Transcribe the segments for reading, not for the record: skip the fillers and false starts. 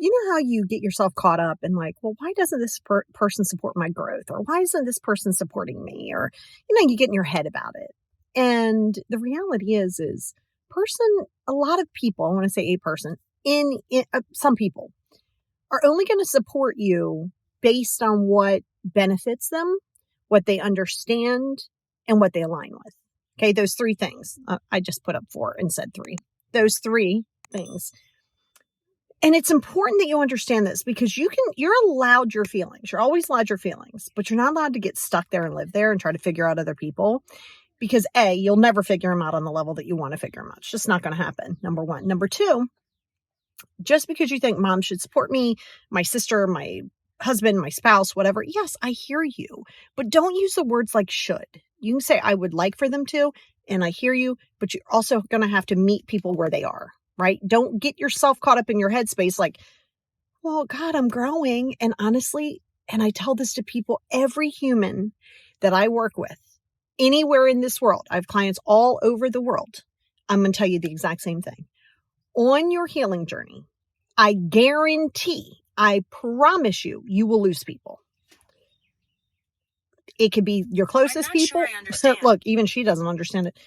You know how you get yourself caught up in like, well, why doesn't this person support my growth? Or why isn't this person supporting me? Or, you get in your head about it. And the reality is a lot of people, I want to say a person, some people are only going to support you based on what benefits them, what they understand, and what they align with. Okay, those three things. I just put up 4 and said 3. Those 3 things. And it's important that you understand this because you're allowed your feelings. You're always allowed your feelings, but you're not allowed to get stuck there and live there and try to figure out other people because A, you'll never figure them out on the level that you want to figure them out. It's just not going to happen. Number 1. Number 2, just because you think mom should support me, my sister, my husband, my spouse, whatever. Yes, I hear you, but don't use the words like should. You can say, I would like for them to, and I hear you, but you're also going to have to meet people where they are. Right? Don't get yourself caught up in your headspace like, well, God, I'm growing. And honestly, and I tell this to people, every human that I work with anywhere in this world, I have clients all over the world. I'm going to tell you the exact same thing. On your healing journey, I guarantee, I promise you, you will lose people. It could be your closest people. Sure, look, even she doesn't understand it.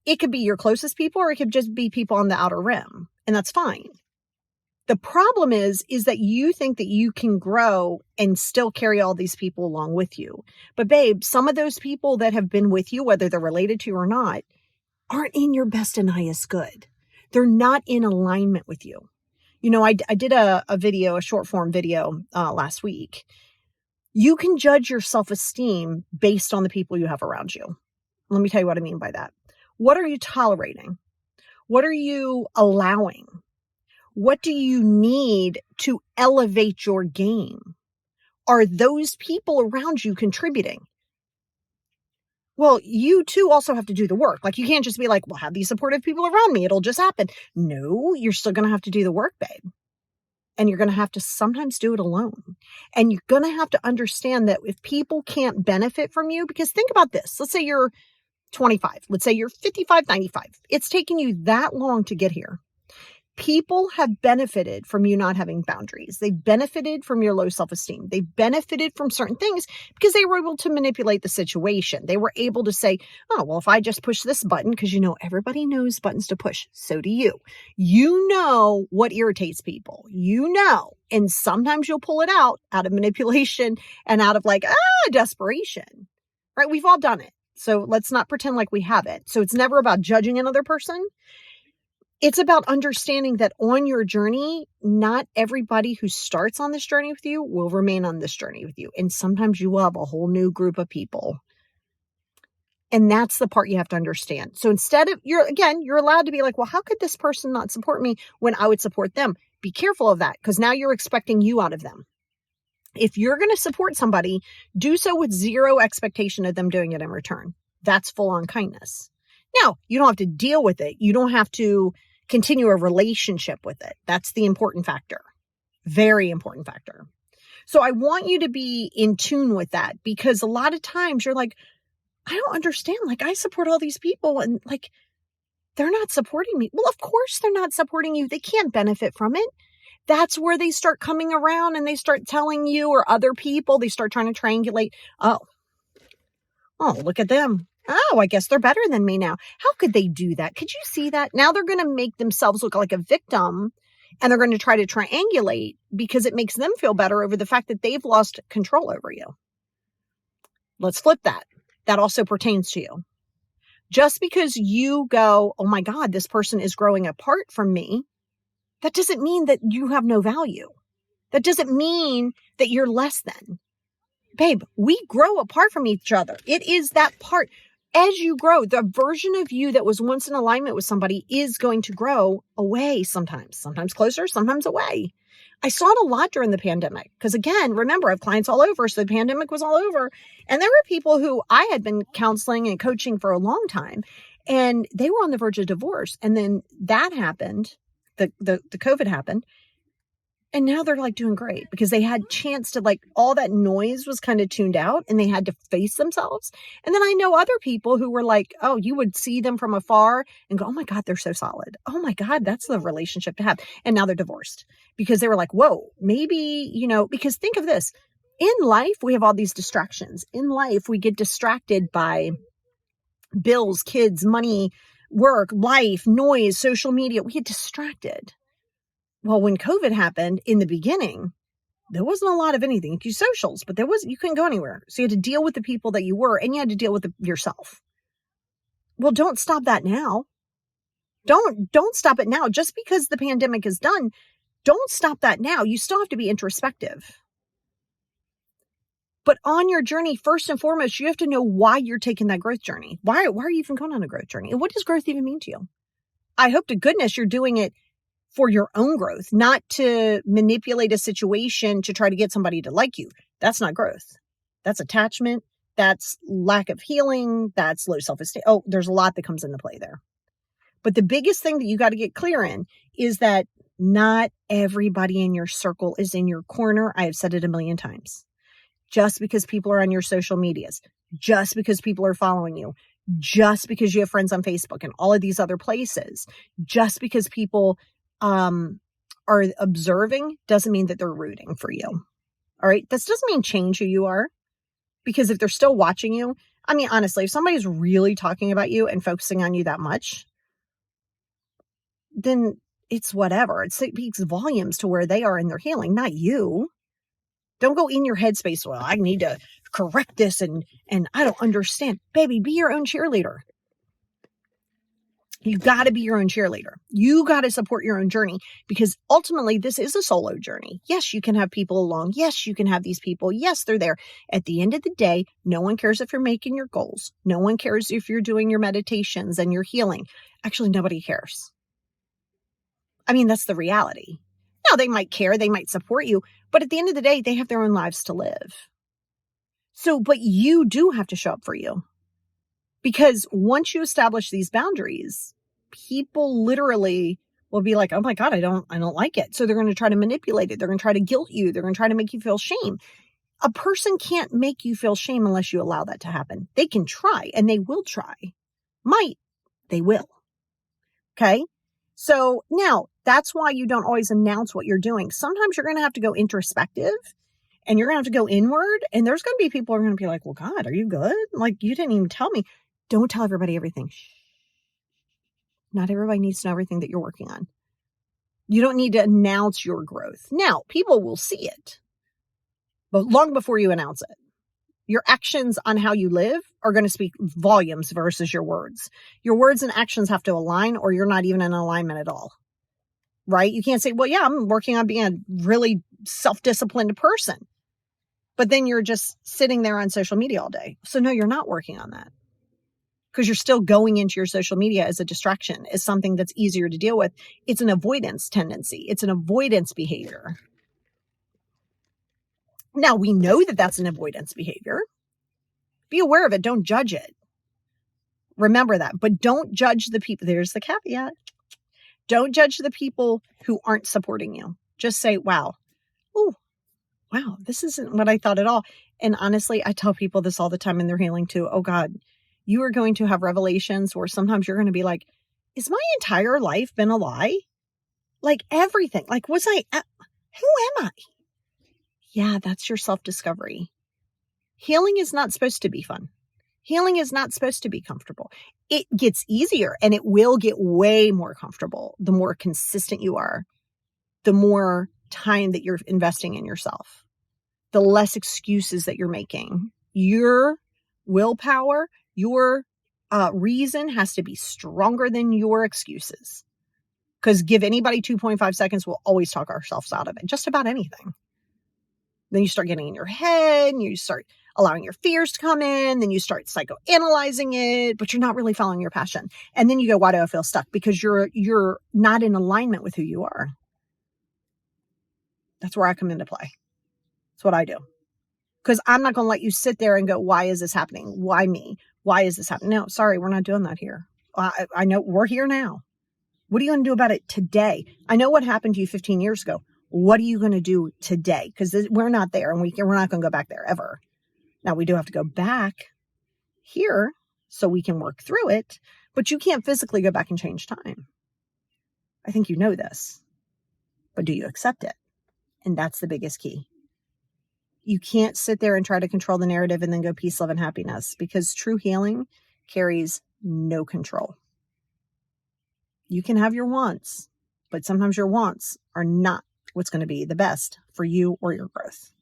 It could be your closest people or it could just be people on the outer rim. And that's fine. The problem is that you think that you can grow and still carry all these people along with you. But babe, some of those people that have been with you, whether they're related to you or not, aren't in your best and highest good. They're not in alignment with you. I did a video, a short form video last week. You can judge your self-esteem based on the people you have around you. Let me tell you what I mean by that. What are you tolerating? What are you allowing? What do you need to elevate your game? Are those people around you contributing? Well, you too also have to do the work. Like you can't just be like, well, have these supportive people around me. It'll just happen. No, you're still going to have to do the work, babe. And you're going to have to sometimes do it alone. And you're going to have to understand that if people can't benefit from you, because think about this. Let's say you're 25. Let's say you're 55, 95. It's taken you that long to get here. People have benefited from you not having boundaries. They benefited from your low self-esteem. They benefited from certain things because they were able to manipulate the situation. They were able to say, oh, well, if I just push this button, because everybody knows buttons to push. So do you. You know what irritates people. And sometimes you'll pull it out of manipulation and out of desperation. Right? We've all done it. So let's not pretend like we haven't. So it's never about judging another person. It's about understanding that on your journey, not everybody who starts on this journey with you will remain on this journey with you. And sometimes you will have a whole new group of people. And that's the part you have to understand. So instead of, you're allowed to be like, well, how could this person not support me when I would support them? Be careful of that because now you're expecting you out of them. If you're going to support somebody, do so with zero expectation of them doing it in return. That's full on kindness. Now, you don't have to deal with it. You don't have to continue a relationship with it. That's the important factor. Very important factor. So I want you to be in tune with that because a lot of times you're like, I don't understand. I support all these people and they're not supporting me. Well, of course they're not supporting you. They can't benefit from it. That's where they start coming around and they start telling you or other people, they start trying to triangulate. Oh, look at them. Oh, I guess they're better than me now. How could they do that? Could you see that? Now they're going to make themselves look like a victim and they're going to try to triangulate because it makes them feel better over the fact that they've lost control over you. Let's flip that. That also pertains to you. Just because you go, oh my God, this person is growing apart from me, that doesn't mean that you have no value. That doesn't mean that you're less than. Babe, we grow apart from each other. It is that part. As you grow, the version of you that was once in alignment with somebody is going to grow away sometimes closer, sometimes away. I saw it a lot during the pandemic because again, remember I have clients all over. So the pandemic was all over and there were people who I had been counseling and coaching for a long time and they were on the verge of divorce. And then that happened. The COVID happened. And now they're like doing great because they had chance to, like, all that noise was kind of tuned out and they had to face themselves. And then I know other people who were like, oh, you would see them from afar and go, oh my God, they're so solid. Oh my God, that's the relationship to have. And now they're divorced because they were like, whoa, maybe, because think of this. In life, we have all these distractions. In life, we get distracted by bills, kids, money, work, life, noise, social media. We get distracted. Well, when COVID happened in the beginning, there wasn't a lot of anything. You could do socials, but you couldn't go anywhere. So you had to deal with the people that you were, and you had to deal with yourself. Well, don't stop that now. Don't stop it now. Just because the pandemic is done, don't stop that now. You still have to be introspective. But on your journey, first and foremost, you have to know why you're taking that growth journey. Why are you even going on a growth journey? And what does growth even mean to you? I hope to goodness you're doing it for your own growth, not to manipulate a situation to try to get somebody to like you. That's not growth. That's attachment. That's lack of healing. That's low self-esteem. Oh, there's a lot that comes into play there. But the biggest thing that you got to get clear in is that not everybody in your circle is in your corner. I have said it a million times. Just because people are on your social medias, just because people are following you, just because you have friends on Facebook and all of these other places, just because people are observing doesn't mean that they're rooting for you. All right. This doesn't mean change who you are, because if they're still watching you, I mean, honestly, if somebody's really talking about you and focusing on you that much, then it's whatever. It speaks volumes to where they are in their healing, not you. Don't go in your headspace. Well, I need to correct this and I don't understand. Baby, be your own cheerleader. You got to be your own cheerleader. You got to support your own journey, because ultimately this is a solo journey. Yes, you can have people along. Yes, you can have these people. Yes, they're there. At the end of the day, no one cares if you're making your goals. No one cares if you're doing your meditations and your healing. Actually, nobody cares. I mean, that's the reality. Now, they might care. They might support you. But at the end of the day, they have their own lives to live. So, but you do have to show up for you. Because once you establish these boundaries, people literally will be like, oh my God, I don't like it. So they're going to try to manipulate it. They're going to try to guilt you. They're going to try to make you feel shame. A person can't make you feel shame unless you allow that to happen. They can try, and they will try. They will. Okay. So now that's why you don't always announce what you're doing. Sometimes you're going to have to go introspective. And you're going to have to go inward. And there's going to be people who are going to be like, well, God, are you good? Like, you didn't even tell me. Don't tell everybody everything. Not everybody needs to know everything that you're working on. You don't need to announce your growth. Now, people will see it, but long before you announce it. Your actions on how you live are going to speak volumes versus your words. Your words and actions have to align, or you're not even in alignment at all. Right? You can't say, well, yeah, I'm working on being a really self-disciplined person. But then you're just sitting there on social media all day. So no, you're not working on that. Because you're still going into your social media as a distraction, as something that's easier to deal with. It's an avoidance tendency. It's an avoidance behavior. Now, we know that that's an avoidance behavior. Be aware of it. Don't judge it. Remember that. But don't judge the people. There's the caveat. Don't judge the people who aren't supporting you. Just say, wow, this isn't what I thought at all. And honestly, I tell people this all the time in their healing too. Oh God, you are going to have revelations where sometimes you're going to be like, is my entire life been a lie? Like everything. Like, who am I? Yeah, that's your self-discovery. Healing is not supposed to be fun. Healing is not supposed to be comfortable. It gets easier, and it will get way more comfortable the more consistent you are, the more time that you're investing in yourself, the less excuses that you're making. Your willpower, your reason has to be stronger than your excuses. Because give anybody 2.5 seconds, we'll always talk ourselves out of it, just about anything. Then you start getting in your head, and you start allowing your fears to come in. Then you start psychoanalyzing it, but you're not really following your passion. And then you go, why do I feel stuck? Because you're not in alignment with who you are. That's where I come into play. That's what I do. Because I'm not going to let you sit there and go, why is this happening? Why me? Why is this happening? No, sorry, we're not doing that here. I know we're here now. What are you going to do about it today? I know what happened to you 15 years ago. What are you going to do today? Because we're not there, and we're not going to go back there ever. Now, we do have to go back here so we can work through it, but you can't physically go back and change time. I think you know this, but do you accept it? And that's the biggest key. You can't sit there and try to control the narrative and then go peace, love, and happiness, because true healing carries no control. You can have your wants, but sometimes your wants are not what's going to be the best for you or your growth.